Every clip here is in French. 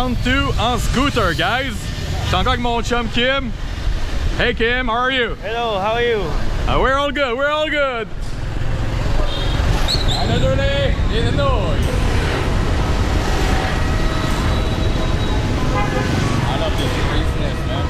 Round 2 en scooter, guys. Je suis encore avec mon chum Kim. Hey Kim, how are you? Hello, how are you? We're all good, we're all good. Another day in Illinois. I love this craziness, man.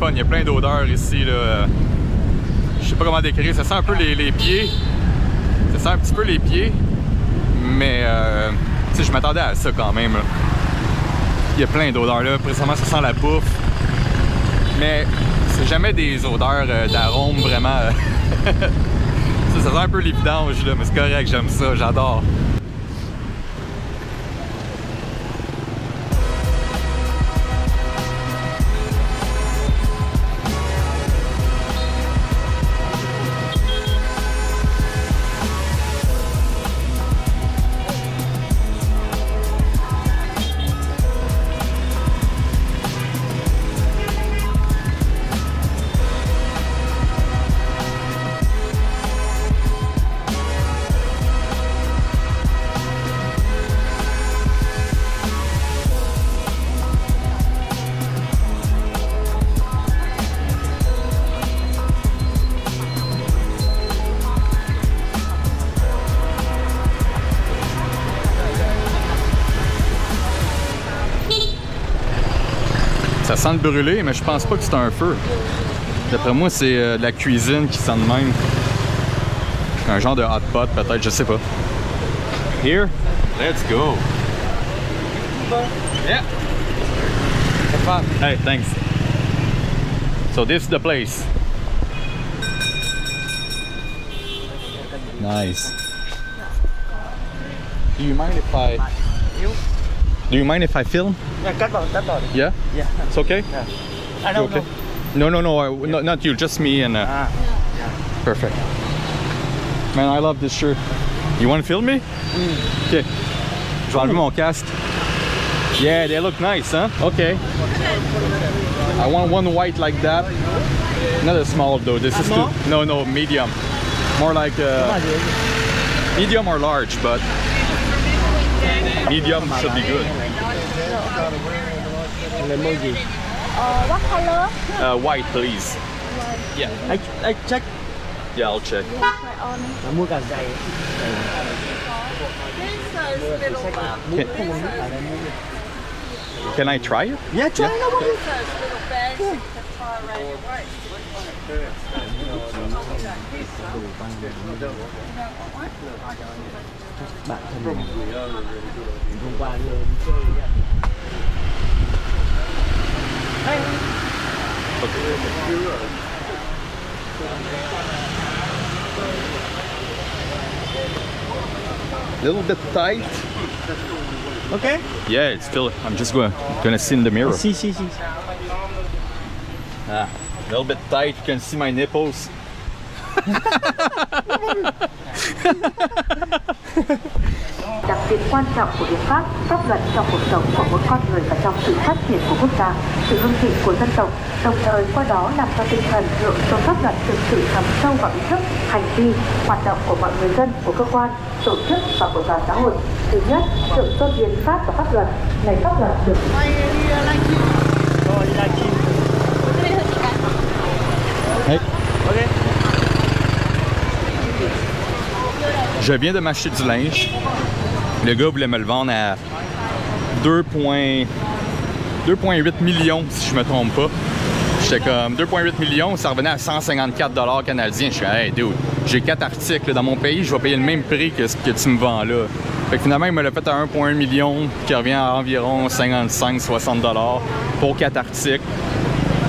Il y a plein d'odeurs ici, là. Je sais pas comment décrire, ça sent un peu les pieds. Ça sent un petit peu les pieds. Mais tu sais, je m'attendais à ça quand même, là. Il y a plein d'odeurs là. Précisément, ça sent la bouffe. Mais c'est jamais des odeurs d'arômes vraiment. Ça sent un peu les vidanges, là, mais c'est correct, j'aime ça, j'adore. Ça sent le brûlé, mais je pense pas que c'est un feu. D'après moi, c'est de la cuisine qui sent de même. Un genre de hot pot, peut-être, je sais pas. Here, let's go. Yeah. Have fun. Hey, thanks. So this is the place. Nice. Do you mind if I film? Yeah, cut on. Yeah? Yeah. It's okay? Yeah. I don't okay? No, no, not you, just me and... Yeah. Perfect. Man, I love this shirt. You want to film me? Okay. Je vais enlever mon casque. Yeah, they look nice, huh? Okay. I want one white like that. Not a small though, this is too... No, medium. More like medium or large, but medium should be good. What color? White, please. Yeah. I check. Yeah, I'll check. Mua cả giày. Can I try it? Yeah, try no problem. Bạn thân mình hôm qua đi chơi. A little bit tight. Okay? Yeah, it's still. I'm just gonna see in the mirror. See. Ah, a little bit tight. You can see my nipples. Đặc biệt quan trọng của hiến pháp, pháp luật trong cuộc sống của mỗi con người và trong sự phát triển của quốc gia, sự hưng thịnh của dân tộc, đồng thời qua đó làm cho tinh thần thượng tôn pháp luật thực sự thấm sâu vào ý thức, hành vi, hoạt động của mọi người dân, của cơ quan, tổ chức và của toàn xã hội. Thứ nhất, thượng tôn hiến pháp và pháp luật. Ngày pháp luật được. Hey. Okay. Je viens de m'acheter du linge. Le gars voulait me le vendre à 2,8 millions si je me trompe pas. J'étais comme 2,8 millions, ça revenait à 154 $ canadiens. Je suis hey dude, j'ai 4 articles dans mon pays, je vais payer le même prix que ce que tu me vends là. Fait que finalement, il me l'a fait à 1,1 million, qui revient à environ 55-60 $ pour 4 articles.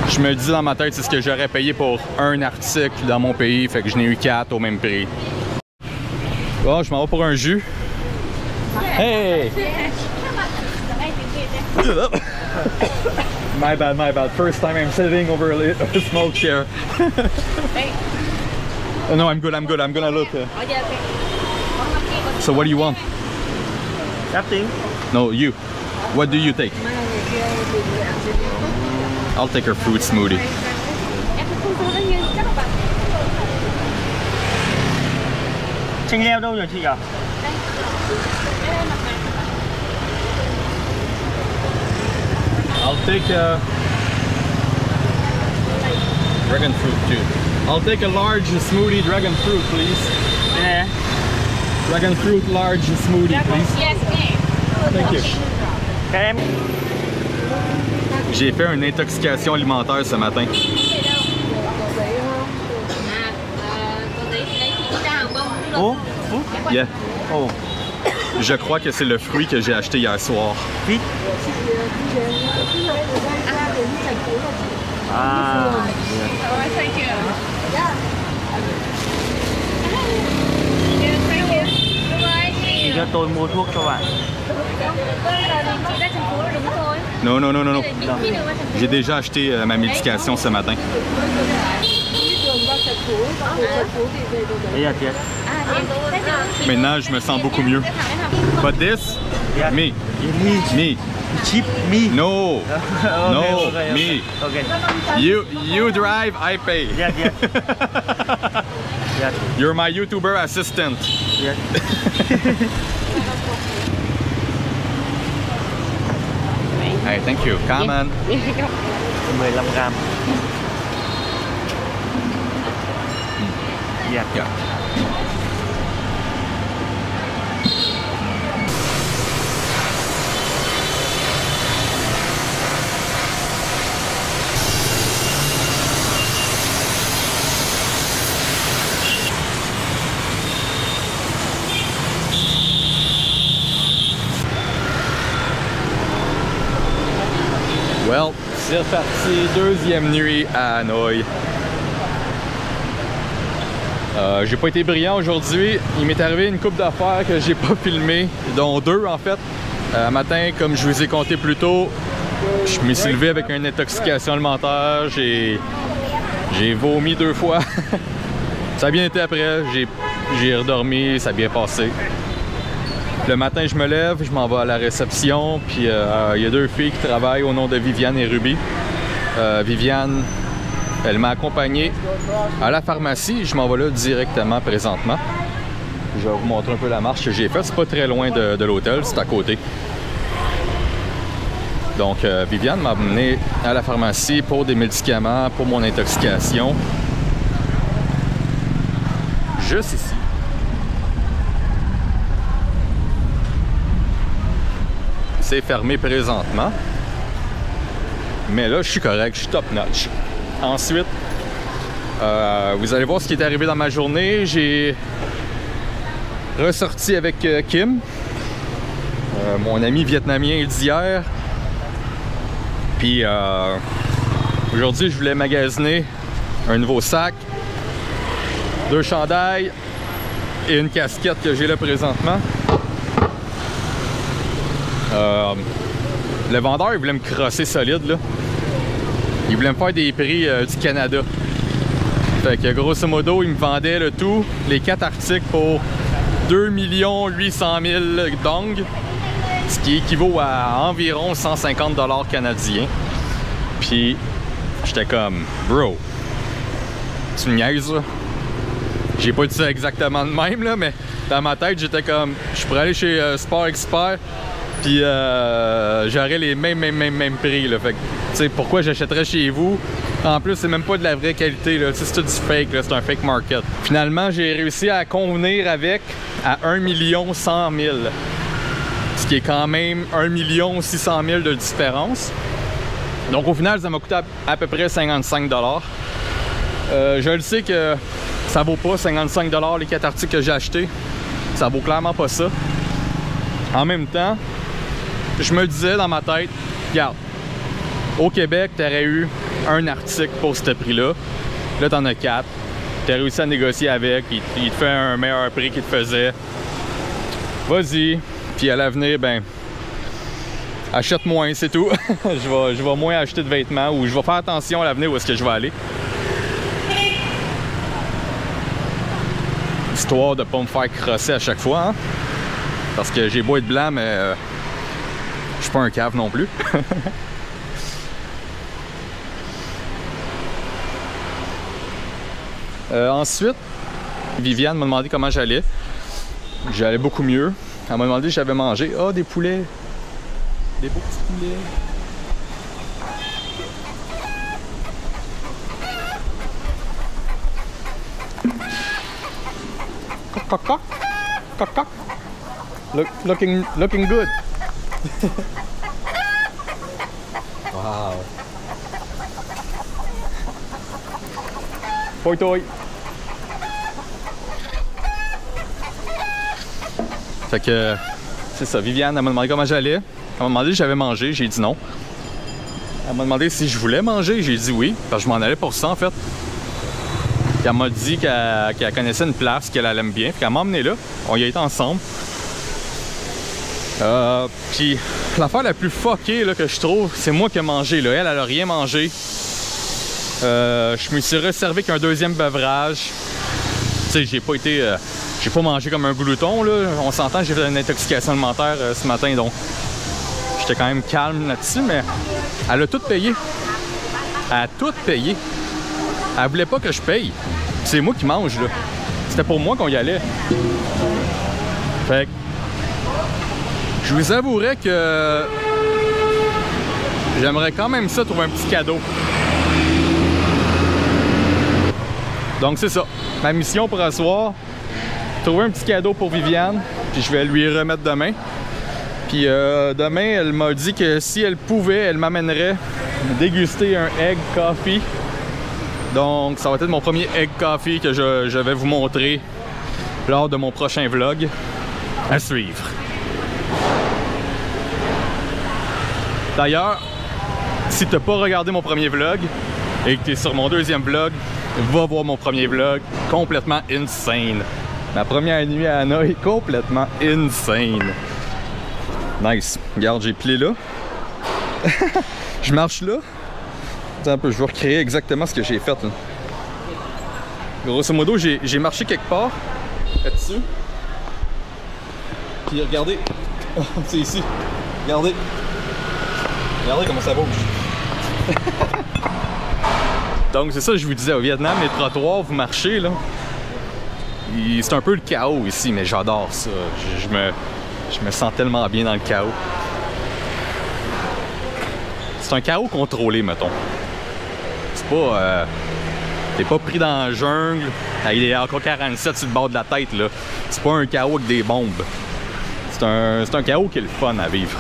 Je me dis dans ma tête, c'est ce que j'aurais payé pour un article dans mon pays, fait que je n'ai eu 4 au même prix. Bon, je m'en vais pour un jus. Hey! My bad. First time I'm sitting over a smoke chair. No, I'm good. I'm gonna look. So what do you want? Nothing. No, you. What do you take? I'll take her fruit smoothie. Chanh leo đâu rồi chị à? I'll take dragon fruit too. I'll take a large smoothie dragon fruit, please. Yeah. Dragon fruit large smoothie, please. Yes, okay. Thank you. Các em. J'ai fait une intoxication alimentaire ce matin. Oh. Yeah. Oh. Je crois que c'est le fruit que j'ai acheté hier soir. Vite. Ah. Thank you. Chị cho tôi mua thuốc cho bạn. Non. J'ai déjà acheté ma médication ce matin. Maintenant, je me sens beaucoup mieux. But this, Yeah. me. Me. Cheap me. No. No, okay. me. Okay. You drive, I pay. Yeah. Yeah. You're my YouTuber assistant. Yeah. Hey, thank you. Come on. 15 gram. Yeah. Yeah. Well, c'est reparti, deuxième nuit à Hanoï. J'ai pas été brillant aujourd'hui. Il m'est arrivé une couple d'affaires que j'ai pas filmées, dont 2 en fait. Matin, comme je vous ai compté plus tôt, je me suis levé avec une intoxication alimentaire. J'ai vomi 2 fois. Ça a bien été après. J'ai redormi, ça a bien passé. Le matin, je me lève, je m'en vais à la réception, puis il y a 2 filles qui travaillent au nom de Viviane et Ruby. Viviane, elle m'a accompagné à la pharmacie, je m'en vais là directement présentement. Je vais vous montrer un peu la marche que j'ai faite, c'est pas très loin de l'hôtel, c'est à côté. Donc Viviane m'a amené à la pharmacie pour des médicaments, pour mon intoxication. Juste ici. C'est fermé présentement. Mais là, je suis correct, je suis top notch. Ensuite, vous allez voir ce qui est arrivé dans ma journée. J'ai ressorti avec Kim, mon ami vietnamien d'hier. Puis aujourd'hui, je voulais magasiner un nouveau sac, 2 chandails et une casquette que j'ai là présentement. Le vendeur, il voulait me crosser solide, là. Il voulait me faire des prix du Canada. Fait que grosso modo, il me vendait le tout, les 4 articles pour 2 800 000 dong, ce qui équivaut à environ 150 $ canadiens. Puis, j'étais comme, bro, tu me niaises, là? J'ai pas dit ça exactement de même, là, mais dans ma tête, j'étais comme, je pourrais aller chez Sport Expert, puis j'aurais les mêmes prix, là. Fait que, tu sais, pourquoi j'achèterais chez vous? En plus, c'est même pas de la vraie qualité, là. C'est tout du fake, là. C'est un fake market. Finalement, j'ai réussi à convenir avec à 1 100 000. Ce qui est quand même 1 600 000 de différence. Donc, au final, ça m'a coûté à peu près 55 $. Je le sais que ça vaut pas 55 $ les 4 articles que j'ai achetés. Ça vaut clairement pas ça. En même temps, je me disais dans ma tête, regarde, au Québec, tu aurais eu un article pour ce prix-là. Là, tu en as 4. Tu as réussi à négocier avec. Il te fait un meilleur prix qu'il te faisait. Vas-y. Puis à l'avenir, ben, achète moins, c'est tout. je vais moins acheter de vêtements ou je vais faire attention à l'avenir où est-ce que je vais aller. Histoire de pas me faire crosser à chaque fois, hein? Parce que j'ai beau être blanc, mais je suis pas un cave non plus. Ensuite, Viviane m'a demandé comment j'allais. J'allais beaucoup mieux. Elle m'a demandé si j'avais mangé. Ah, des poulets! Des beaux petits poulets! Coq, coq, coq, coq. Looking good. Wow. Toi, toi. Fait que c'est ça. Viviane, elle m'a demandé comment j'allais. Elle m'a demandé si j'avais mangé. J'ai dit non. Elle m'a demandé si je voulais manger. J'ai dit oui. Parce que je m'en allais pour ça en fait. Elle m'a dit qu'elle connaissait une place, qu'elle allait bien. Puis qu'elle m'a emmené là. On y a été ensemble. Puis l'affaire la plus fuckée là, que je trouve, c'est moi qui ai mangé. Là. Elle a rien mangé. Je me suis resservi avec un deuxième beurrage. Tu sais, j'ai pas mangé comme un glouton. Là. On s'entend, j'ai fait une intoxication alimentaire ce matin. Donc, j'étais quand même calme là-dessus. Mais elle a tout payé. Elle a tout payé. Elle voulait pas que je paye. C'est moi qui mange, là. C'était pour moi qu'on y allait. Fait que je vous avouerais que j'aimerais quand même ça trouver un petit cadeau. Donc c'est ça. Ma mission pour ce soir, trouver un petit cadeau pour Viviane. Puis je vais lui remettre demain. Puis demain, elle m'a dit que si elle pouvait, elle m'amènerait déguster un egg coffee. Donc, ça va être mon premier egg coffee que je vais vous montrer lors de mon prochain vlog. À suivre. D'ailleurs, si tu n'as pas regardé mon premier vlog et que tu es sur mon deuxième vlog, va voir mon premier vlog complètement insane. Ma première nuit à Hanoï est complètement insane. Nice. Regarde, j'ai plié là. Je marche là. Un peu, je vais recréer exactement ce que j'ai fait là. Grosso modo, j'ai marché quelque part là-dessus. Puis regardez, c'est ici. Regardez. Regardez comment ça bouge. Donc c'est ça que je vous disais, au Vietnam, les trottoirs, vous marchez là. C'est un peu le chaos ici, mais j'adore ça. Je me sens tellement bien dans le chaos. C'est un chaos contrôlé, mettons. C'est pas... t'es pas pris dans la jungle avec des AK-47 sur le bord de la tête, là. C'est pas un chaos avec des bombes. C'est un chaos qui est le fun à vivre.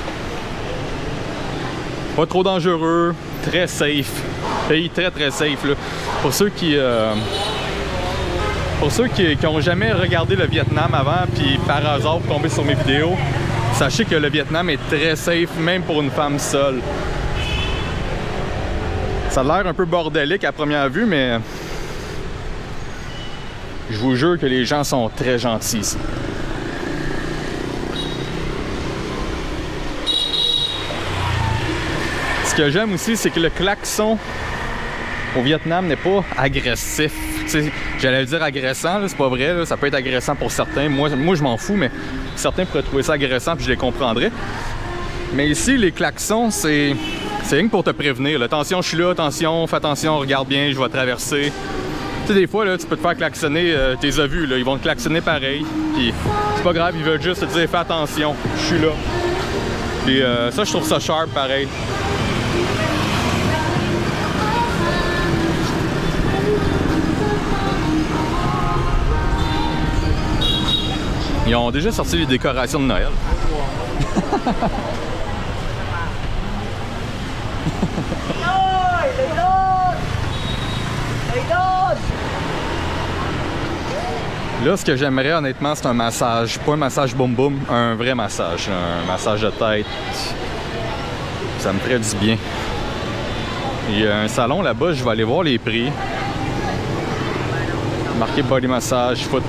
Pas trop dangereux, très safe. Pays très très safe, là. Pour ceux qui ont jamais regardé le Vietnam avant, puis par hasard vous tombez sur mes vidéos, sachez que le Vietnam est très safe, même pour une femme seule. Ça a l'air un peu bordélique à première vue, mais je vous jure que les gens sont très gentils ici. que j'aime aussi, c'est que le klaxon au Vietnam n'est pas agressif. J'allais dire agressant, c'est pas vrai, là, ça peut être agressant pour certains. Moi je m'en fous, mais certains pourraient trouver ça agressant, puis je les comprendrais. Mais ici, les klaxons, c'est rien que pour te prévenir. Là. Attention, je suis là, attention, fais attention, regarde bien, je vais traverser. Tu sais, des fois, là, tu peux te faire klaxonner, tu les as vus, là, ils vont te klaxonner pareil. Puis c'est pas grave, ils veulent juste te dire fais attention, je suis là. Puis ça, je trouve ça sharp pareil. Ils ont déjà sorti les décorations de Noël. Là, ce que j'aimerais honnêtement, c'est un massage. Pas un massage boum boum, un vrai massage. Un massage de tête. Ça me ferait du bien. Il y a un salon là-bas, je vais aller voir les prix. Marqué body massage, foot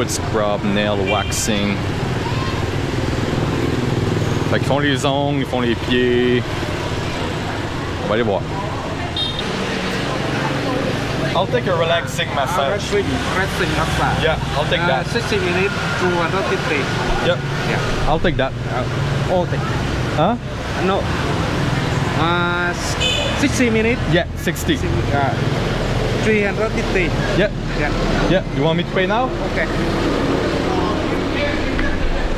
scrub, nail waxing. Fait qu'ils font les ongles, ils font les pieds. On va aller voir. I'll take a relaxing massage. Relaxing massage. Yeah, I'll take that. 60 minutes, 250. Yep. Yeah. I'll take that. Oh, take. Huh? No. 60 minutes. Yeah, 60. 350. Yeah. Yeah. Yeah. You want me to pay now? Okay.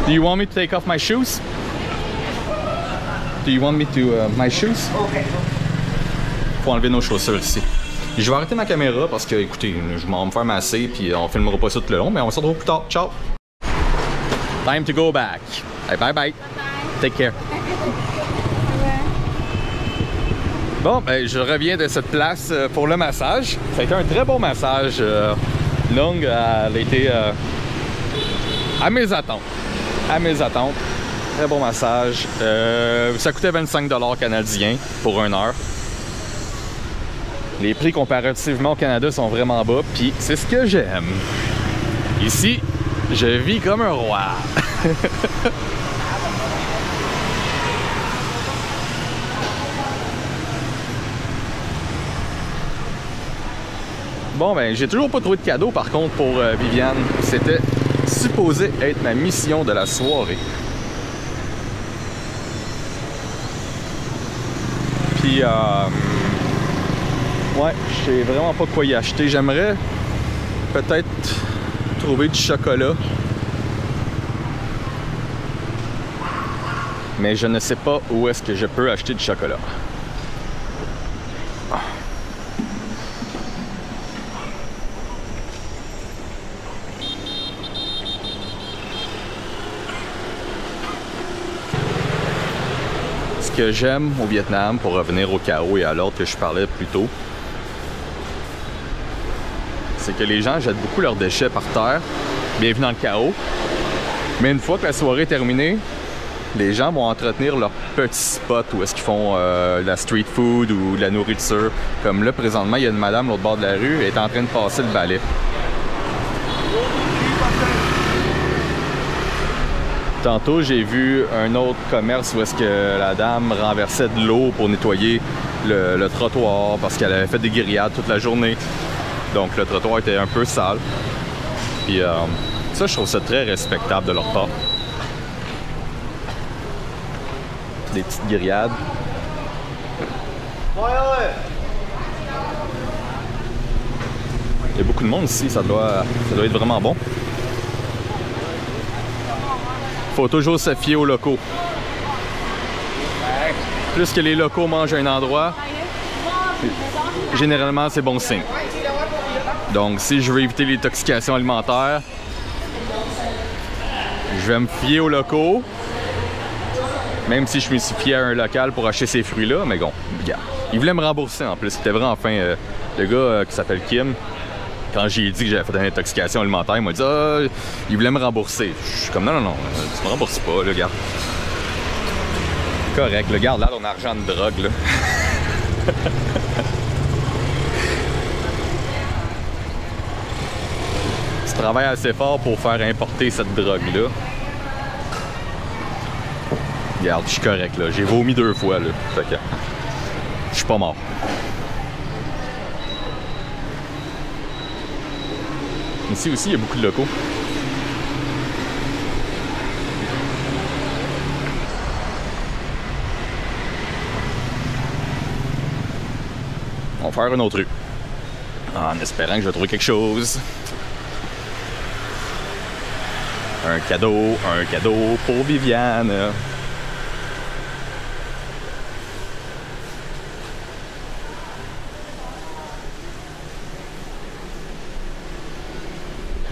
Do you want me to take off my shoes? Do you want me to my shoes? Okay. Faut enlever nos chaussures ici. Je vais arrêter ma caméra parce que, écoutez, je vais me faire masser puis on filmera pas ça tout le long, mais on se retrouve plus tard. Ciao! Time to go back. Hey, bye bye. Take care. Bon, ben, je reviens de cette place pour le massage. Ça a été un très bon massage. Long, elle a été à mes attentes. À mes attentes. Très bon massage. Ça coûtait 25 $ canadiens pour 1 heure. Les prix comparativement au Canada sont vraiment bas, puis c'est ce que j'aime. Ici, je vis comme un roi. Bon, ben, j'ai toujours pas trouvé de cadeau par contre pour Viviane. C'était supposé être ma mission de la soirée. Puis, ouais, je sais vraiment pas quoi y acheter. J'aimerais peut-être trouver du chocolat. Mais je ne sais pas où est-ce que je peux acheter du chocolat. Ce que j'aime au Vietnam, pour revenir au chaos et à l'ordre que je parlais plus tôt, c'est que les gens jettent beaucoup leurs déchets par terre. Bienvenue dans le chaos. Mais une fois que la soirée est terminée, les gens vont entretenir leur petit spot où est-ce qu'ils font de la street food ou de la nourriture. Comme là, présentement, il y a une madame l'autre bord de la rue, elle est en train de passer le balai. Tantôt, j'ai vu un autre commerce où est-ce que la dame renversait de l'eau pour nettoyer le trottoir parce qu'elle avait fait des grillades toute la journée. Donc, le trottoir était un peu sale. Puis ça, je trouve ça très respectable de leur part. Des petites grillades. Il y a beaucoup de monde ici, ça doit être vraiment bon. Faut toujours se fier aux locaux. Plus que les locaux mangent à un endroit, généralement c'est bon signe. Donc si je veux éviter l'intoxication alimentaire, je vais me fier aux locaux. Même si je me suis fié à un local pour acheter ces fruits-là, mais bon, regarde. Il voulait me rembourser en plus, c'était vraiment fin. Le gars qui s'appelle Kim, quand j'ai dit que j'avais fait une intoxication alimentaire, il m'a dit ah, il voulait me rembourser. Je suis comme non, tu me rembourses pas, le gars. Correct, le garde là ton argent de drogue là. Tu travailles assez fort pour faire importer cette drogue-là. Regarde, je suis correct là. J'ai vomi 2 fois là. Fait que Je suis pas mort. Ici aussi, il y a beaucoup de locaux. On va faire une autre rue. En espérant que je vais trouver quelque chose. Un cadeau pour Viviane.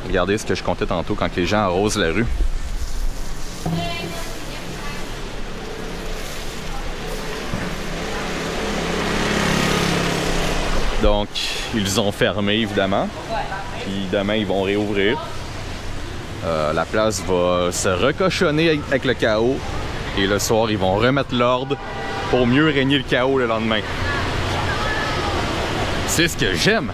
Regardez ce que je comptais tantôt quand les gens arrosent la rue. Donc, ils ont fermé évidemment. Puis demain, ils vont réouvrir. La place va se recochonner avec le chaos. Et le soir, ils vont remettre l'ordre pour mieux régner le chaos le lendemain. C'est ce que j'aime.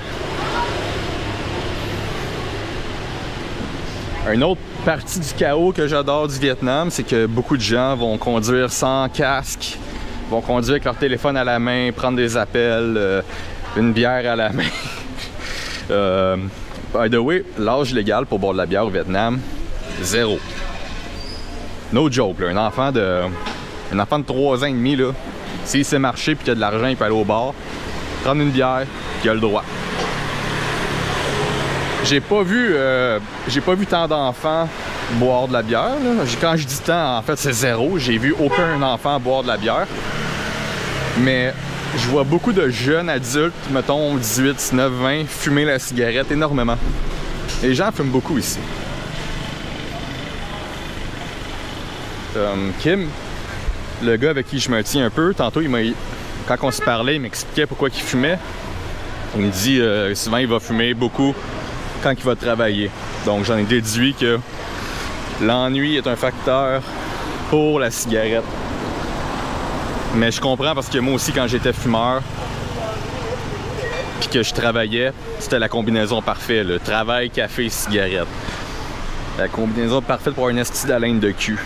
Une autre partie du chaos que j'adore du Vietnam, c'est que beaucoup de gens vont conduire sans casque, vont conduire avec leur téléphone à la main, prendre des appels, une bière à la main. By the way, l'âge légal pour boire de la bière au Vietnam, 0. No joke, là. Un enfant de 3 ans et demi, là, s'il sait marcher et qu'il a de l'argent, il peut aller au bar, prendre une bière, puis il a le droit. J'ai pas vu tant d'enfants boire de la bière, là. Quand je dis tant, en fait, c'est 0. J'ai vu aucun enfant boire de la bière. Mais je vois beaucoup de jeunes adultes, mettons 18, 19, 20, fumer la cigarette énormément. Les gens fument beaucoup ici. Kim, le gars avec qui je me tiens un peu, tantôt, quand on se parlait, il m'expliquait pourquoi il fumait. Il me dit souvent il va fumer beaucoup quand il va travailler. Donc j'en ai déduit que l'ennui est un facteur pour la cigarette. Mais je comprends parce que moi aussi, quand j'étais fumeur puis que je travaillais, c'était la combinaison parfaite, le travail, café, cigarette. La combinaison parfaite pour un esti d'haleine de cul.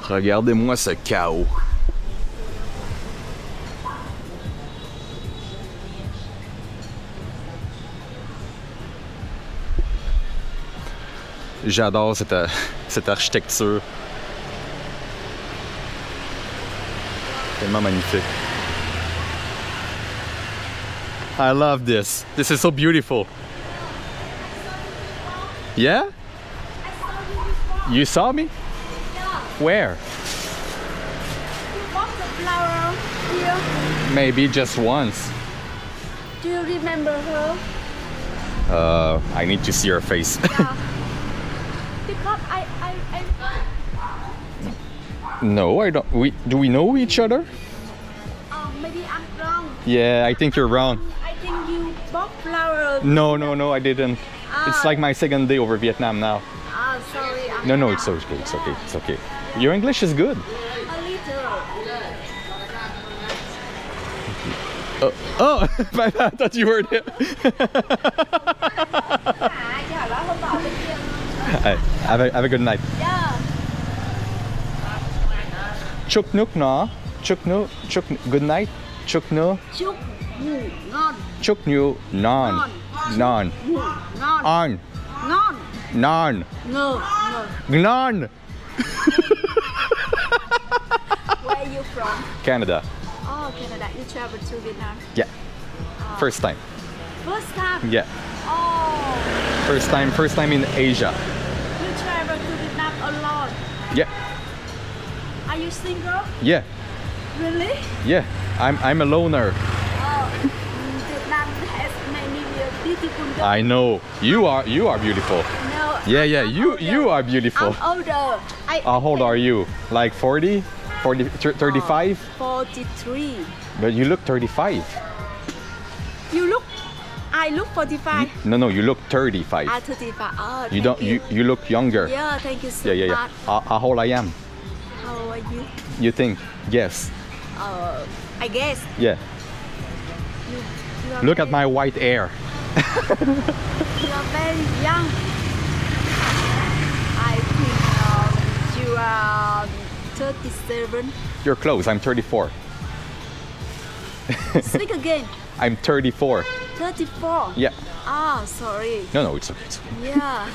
Regardez-moi ce chaos. J'adore cette architecture. Tellement magnifique. I love this. This is so beautiful. Yeah? You saw me? Where? You bought the flower here. Maybe just once. Do you remember her? I need to see her face. Yeah. Because I No, I don't. Do we know each other? maybe I'm wrong. Yeah, I think you're wrong. I think you bought flowers. No, I didn't. It's like my second day over Vietnam now. Sorry. No, it's okay. It's okay. It's okay. Your English is good. A little. Oh, I thought you were there. Have a good night. Yeah. Chúc nước nó. Good night. Chúc nước. Chúc ngủ ngon. Chúc ngủ non. Non. Ngủ ngon. On. Ngon. Non. Ngờ. Non. Where are you from? Canada. Oh, Canada. You travel to Vietnam? Yeah. First time. First time? Yeah. Oh. First time in Asia. You travel to Vietnam alone? Yeah. Are you single? Yeah. Really? Yeah. I'm a loner. Oh. Vietnam has many beautiful girls. I know. You are beautiful. No. Yeah, I'm you older. are beautiful. I'm older. How old are you? Like 40? 35? 43. But you look 35. I look 45. No, you look 35. 35. Oh, You don't. You look younger. Yeah, thank you so Yeah. much. How old I am? How are you? You think? Guess. I guess. Yeah. You are Look at very- my white hair. are very young. I think you are 37. You're close. I'm 34. Speak again. I'm 34. 34. Yeah. Ah, sorry. No, it's okay. It's okay. Yeah.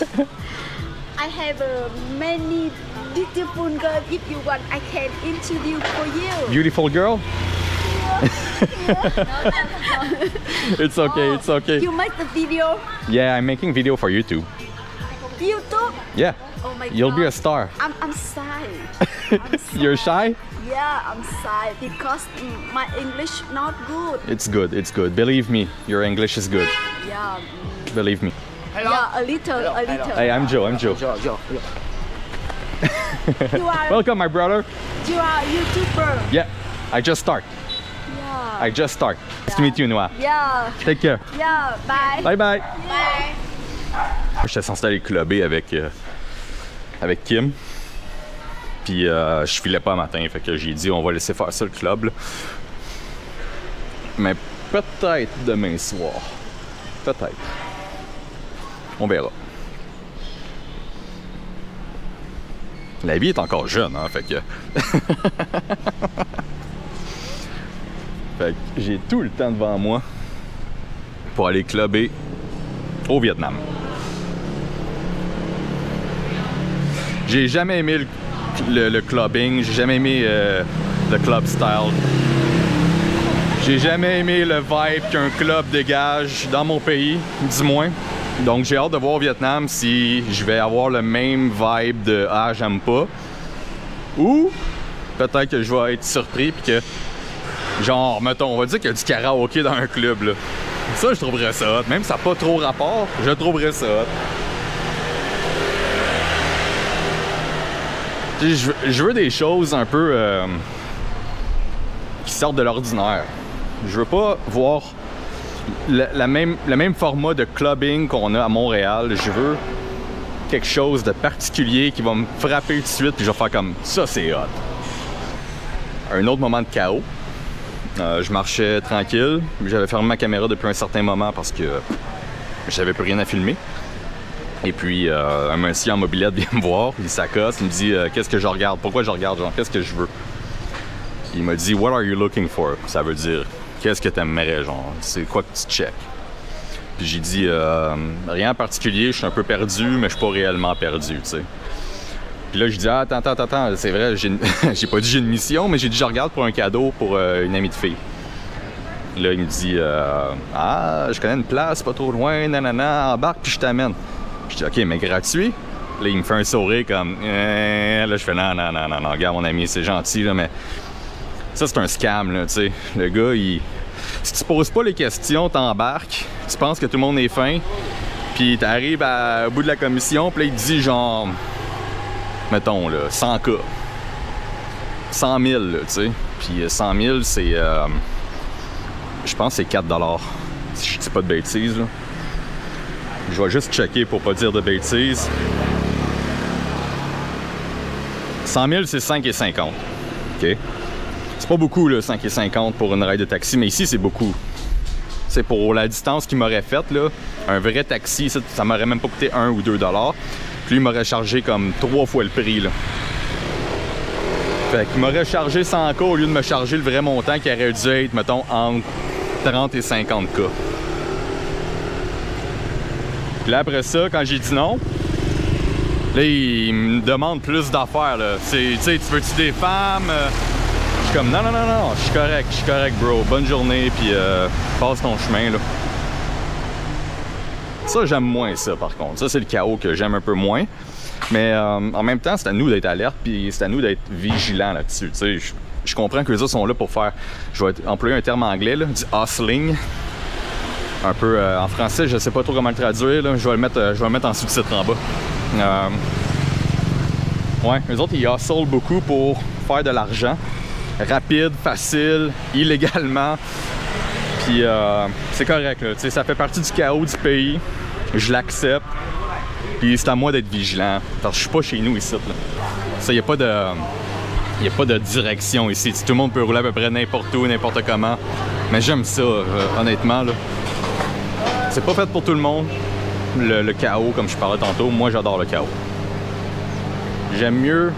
I have many beautiful girls. If you want, I can introduce for you. Beautiful girl? It's okay, it's okay. You make the video. Yeah, I'm making video for YouTube. YouTube. Yeah. Oh my You'll God. be a star. I'm shy. You're shy? Yeah, I'm shy because my English not good. It's good, it's good. Believe me, your English is good. Yeah. Believe me. Yeah, a little. Hey, I'm Joe, I'm Joe. You are Welcome, my brother. you are a YouTuber. Yeah, I just start. Yeah. I just start. Nice to meet you, Noah. Yeah. Take care. Yeah. Bye. Bye bye. Bye. J'étais censé aller clubber avec Kim. Puis je filais pas matin, fait que j'ai dit on va laisser faire ça le club. Là. Mais peut-être demain soir. Peut-être. On verra. La vie est encore jeune, hein, fait que... fait que j'ai tout le temps devant moi pour aller clubber au Vietnam. J'ai jamais aimé le clubbing, j'ai jamais aimé le club style. J'ai jamais aimé le vibe qu'un club dégage dans mon pays, du moins. Donc j'ai hâte de voir au Vietnam si je vais avoir le même vibe de « Ah, j'aime pas » ou peut-être que je vais être surpris puis que, genre, mettons, on va dire qu'il y a du karaoké dans un club, là. Ça, je trouverais ça hot. Même si ça n'a pas trop rapport, je trouverais ça hot. Je veux des choses un peu qui sortent de l'ordinaire. Je veux pas voir le même format de clubbing qu'on a à Montréal. Je veux quelque chose de particulier qui va me frapper tout de suite puis je vais faire comme ça, c'est hot. Un autre moment de chaos. Je marchais tranquille. J'avais fermé ma caméra depuis un certain moment parce que j'avais plus rien à filmer. Et puis, un monsieur en mobilette vient me voir, il s'accoste, il me dit qu'est-ce que je regarde, pourquoi je regarde, genre, qu'est-ce que je veux. Il m'a dit what are you looking for? Ça veut dire qu'est-ce que t'aimerais, genre, c'est quoi que tu check? Puis j'ai dit rien en particulier, je suis un peu perdu, mais je suis pas réellement perdu, tu sais. Puis là, je dis attends, c'est vrai, j'ai pas dit j'ai une mission, mais j'ai dit je regarde pour un cadeau pour une amie de fille. Là, il me dit ah, je connais une place pas trop loin, nanana, embarque puis je t'amène. Je dis ok, mais gratuit? Là, il me fait un sourire comme là, je fais non, regarde mon ami, c'est gentil, là, mais ça, c'est un scam, là, tu sais. Le gars, si tu poses pas les questions, t'embarques, tu penses que tout le monde est fin, puis t'arrives au bout de la commission, puis là, il te dit genre, mettons, là, 100K. 100 000, là, tu sais. Puis 100 000, c'est, je pense que c'est 4 $, si je dis pas de bêtises, là. Je vais juste checker pour pas dire de bêtises. 100 000, c'est 5,50. OK? C'est pas beaucoup, là, 5,50 pour une ride de taxi, mais ici, c'est beaucoup. C'est pour la distance qu'il m'aurait faite, là. Un vrai taxi, ça m'aurait même pas coûté 1 ou 2 $. Puis lui, il m'aurait chargé comme 3 fois le prix, là. Fait qu'il m'aurait chargé 100K au lieu de me charger le vrai montant qui aurait dû être, mettons, entre 30 et 50K. Puis là, après ça, quand j'ai dit non, là, il me demande plus d'affaires, là. Tu sais, tu veux-tu des femmes? Je suis comme, non, je suis correct, bro. Bonne journée, puis passe ton chemin, là. Ça, j'aime moins ça, par contre. Ça, c'est le chaos que j'aime un peu moins. Mais en même temps, c'est à nous d'être alerte, puis c'est à nous d'être vigilants là-dessus. Tu sais, je comprends que les autres sont là pour faire, je vais employer un terme anglais, là, du hustling. Un peu en français, je sais pas trop comment le traduire, là. Je vais le mettre en sous-titre en bas. Ouais, eux autres, ils hustlent beaucoup pour faire de l'argent. Rapide, facile, illégalement. Puis c'est correct, là. Tu sais, ça fait partie du chaos du pays. Je l'accepte. Puis c'est à moi d'être vigilant. Parce que je suis pas chez nous ici, là. Ça, il n'y a pas de direction ici. Tout le monde peut rouler à peu près n'importe où, n'importe comment. Mais j'aime ça, honnêtement, là. C'est pas fait pour tout le monde, le chaos, comme je parlais tantôt. Moi, j'adore le chaos. J'aime mieux...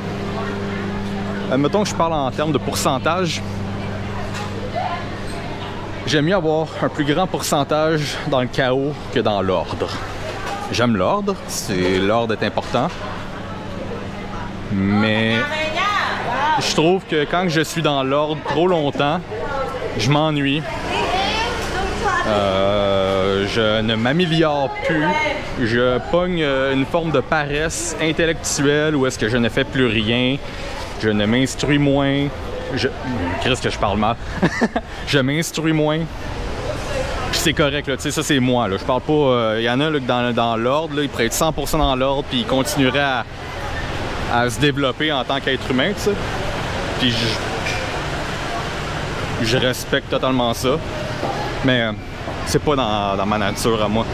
mettons que je parle en termes de pourcentage. J'aime mieux avoir un plus grand pourcentage dans le chaos que dans l'ordre. J'aime l'ordre, l'ordre est important. Mais je trouve que quand je suis dans l'ordre trop longtemps, je m'ennuie. Je ne m'améliore plus. Je pogne une forme de paresse intellectuelle où est-ce que je ne fais plus rien. Je ne m'instruis moins. Qu'est-ce que je parle mal? Je m'instruis moins. Puis c'est correct, là, tu sais, ça c'est moi. Là. Je parle pas. Y en a là, que dans l'ordre, ils pourraient être 100% dans l'ordre, puis ils continueraient à se développer en tant qu'être humain, tu sais. Puis je respecte totalement ça. Mais c'est pas dans ma nature à moi.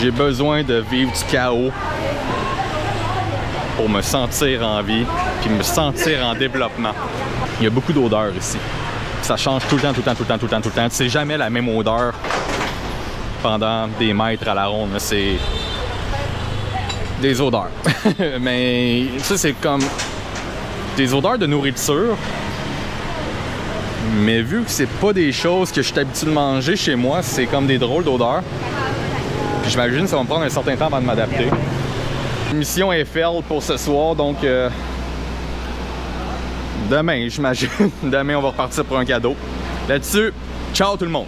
J'ai besoin de vivre du chaos pour me sentir en vie, puis me sentir en développement. Il y a beaucoup d'odeurs ici. Ça change tout le temps, tout le temps, tout le temps, tout le temps, tout le temps. C'est jamais la même odeur pendant des mètres à la ronde. C'est des odeurs. Mais ça, c'est comme des odeurs de nourriture. Mais vu que c'est pas des choses que je suis habitué de manger chez moi, c'est comme des drôles d'odeurs. Puis j'imagine que ça va me prendre un certain temps avant de m'adapter. Mission Eiffel pour ce soir, donc demain, j'imagine. Demain, on va repartir pour un cadeau. Là-dessus, ciao tout le monde!